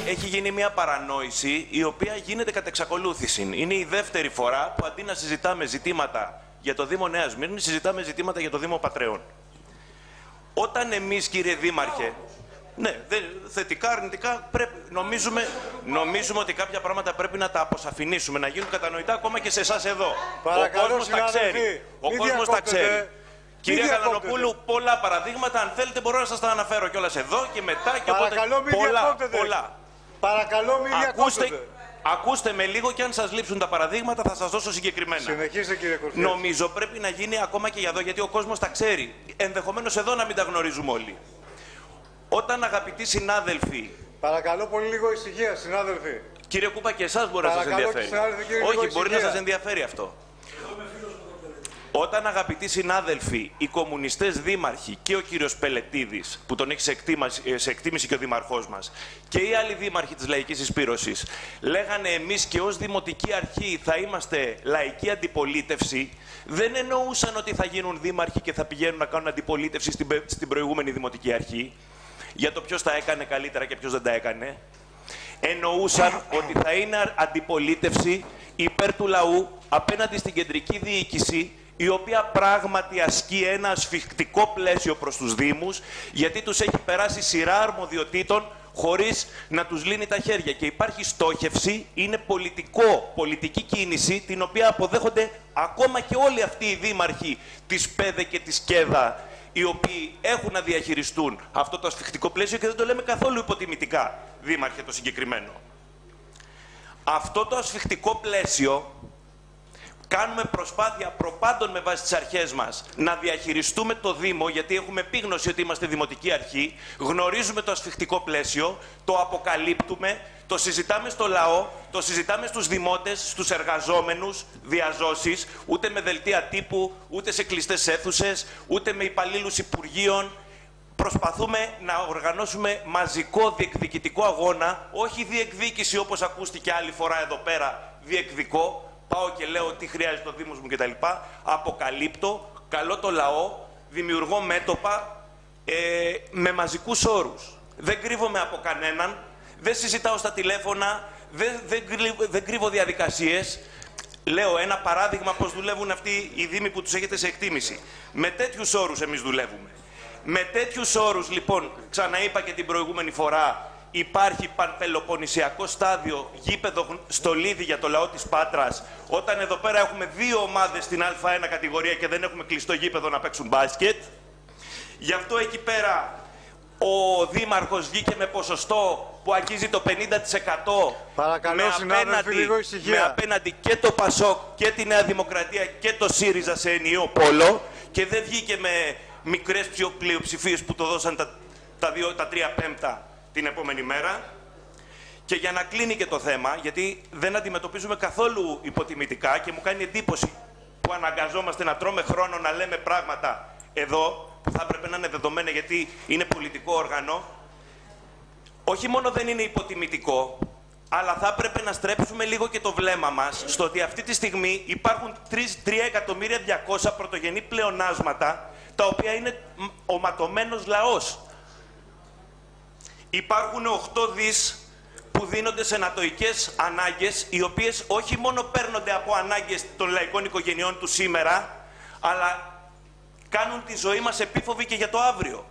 έχει γίνει μια παρανόηση η οποία γίνεται κατ' εξακολούθηση. Είναι η δεύτερη φορά που αντί να συζητάμε ζητήματα για το Δήμο Νέας Σμύρνης, συζητάμε ζητήματα για το Δήμο Πατρεών. Όταν εμείς, κύριε Δήμαρχε, ναι, θετικά, αρνητικά, νομίζουμε ότι κάποια πράγματα πρέπει να τα αποσαφηνίσουμε, να γίνουν κατανοητά ακόμα και σε εσάς εδώ. Παρακαλώ, ο κόσμος τα ξέρει. Ο κόσμος τα ξέρει. Κυρία Γαλανοπούλου, πολλά παραδείγματα, αν θέλετε μπορώ να σας τα αναφέρω κιόλας εδώ και μετά και παρακαλώ, οπότε πολλά. Παρακαλώ, μην διακόπτετε. Ακούστε με λίγο και αν σας λείψουν τα παραδείγματα θα σας δώσω συγκεκριμένα. Συνεχίστε, κύριε Κορφιάς. Νομίζω πρέπει να γίνει ακόμα και για εδώ, γιατί ο κόσμος τα ξέρει. Ενδεχομένως εδώ να μην τα γνωρίζουμε όλοι. Όταν, αγαπητοί συνάδελφοι... Παρακαλώ πολύ λίγο ησυχία, συνάδελφοι. Κύριε Κούπα, και εσάς μπορεί να σας ενδιαφέρει. Όχι, μπορεί να σας ενδιαφέρει αυτό. Όταν, αγαπητοί συνάδελφοι, οι κομμουνιστές δήμαρχοι και ο κύριος Πελετίδης, που τον έχει σε εκτίμηση και ο δήμαρχός μας, και οι άλλοι δήμαρχοι της Λαϊκής Συσπήρωσης, λέγανε εμείς και ως Δημοτική Αρχή θα είμαστε λαϊκή αντιπολίτευση, δεν εννοούσαν ότι θα γίνουν δήμαρχοι και θα πηγαίνουν να κάνουν αντιπολίτευση στην προηγούμενη Δημοτική Αρχή, για το ποιος τα έκανε καλύτερα και ποιος δεν τα έκανε. Εννοούσαν ότι θα είναι αντιπολίτευση υπέρ του λαού απέναντι στην κεντρική διοίκηση, η οποία πράγματι ασκεί ένα ασφιχτικό πλαίσιο προς τους Δήμους, γιατί τους έχει περάσει σειρά αρμοδιοτήτων χωρίς να τους λύνει τα χέρια. Και υπάρχει στόχευση, είναι πολιτική κίνηση, την οποία αποδέχονται ακόμα και όλοι αυτοί οι δήμαρχοι της ΠΕΔΕ και της ΚΕΔΑ, οι οποίοι έχουν να διαχειριστούν αυτό το ασφιχτικό πλαίσιο και δεν το λέμε καθόλου υποτιμητικά, δήμαρχε, το συγκεκριμένο. Αυτό το ασφιχτικό πλαίσιο κάνουμε προσπάθεια προπάντων με βάση τις αρχές μας να διαχειριστούμε το Δήμο, γιατί έχουμε επίγνωση ότι είμαστε Δημοτική Αρχή, γνωρίζουμε το ασφιχτικό πλαίσιο, το αποκαλύπτουμε, το συζητάμε στο λαό, το συζητάμε στους δημότες, στους εργαζόμενους, διαζώσεις, ούτε με δελτία τύπου, ούτε σε κλειστές αίθουσες, ούτε με υπαλλήλους υπουργείων. Προσπαθούμε να οργανώσουμε μαζικό διεκδικητικό αγώνα, όχι διεκδίκηση όπως ακούστηκε άλλη φορά εδώ πέρα, διεκδικό. Πάω και λέω τι χρειάζεται ο Δήμος μου κτλ. Αποκαλύπτω, καλώ το λαό, δημιουργώ μέτωπα με μαζικούς όρους. Δεν κρύβομαι από κανέναν, δεν συζητάω στα τηλέφωνα, δεν κρύβω διαδικασίες. Λέω ένα παράδειγμα πώς δουλεύουν αυτοί οι Δήμοι που τους έχετε σε εκτίμηση. Με τέτοιους όρους εμείς δουλεύουμε. Με τέτοιους όρους, λοιπόν, ξαναείπα και την προηγούμενη φορά, υπάρχει πανπελοποννησιακό στάδιο, γήπεδο στο Λίδι για το λαό της Πάτρας, όταν εδώ πέρα έχουμε δύο ομάδες στην Α1 κατηγορία και δεν έχουμε κλειστό γήπεδο να παίξουν μπάσκετ. Γι' αυτό εκεί πέρα ο Δήμαρχος βγήκε με ποσοστό που αγγίζει το 50%. Παρακαλώ, με απέναντι και το ΠΑΣΟΚ και τη Νέα Δημοκρατία και το ΣΥΡΙΖΑ σε ενιαίο πόλο, και δεν βγήκε με μικρές πλειοψηφίες που το δώσαν τα 3/5 την επόμενη μέρα. Και για να κλείνει και το θέμα, γιατί δεν αντιμετωπίζουμε καθόλου υποτιμητικά και μου κάνει εντύπωση που αναγκαζόμαστε να τρώμε χρόνο να λέμε πράγματα εδώ που θα έπρεπε να είναι δεδομένα, γιατί είναι πολιτικό όργανο. Όχι μόνο δεν είναι υποτιμητικό, αλλά θα έπρεπε να στρέψουμε λίγο και το βλέμμα μας στο ότι αυτή τη στιγμή υπάρχουν 3.200.000 πρωτογενή πλεονάσματα, τα οποία είναι ο ματωμένος λαός. Υπάρχουν 8 δις που δίνονται σε νατοικές ανάγκες, οι οποίες όχι μόνο παίρνονται από ανάγκες των λαϊκών οικογενειών του σήμερα, αλλά κάνουν τη ζωή μας επίφοβη και για το αύριο.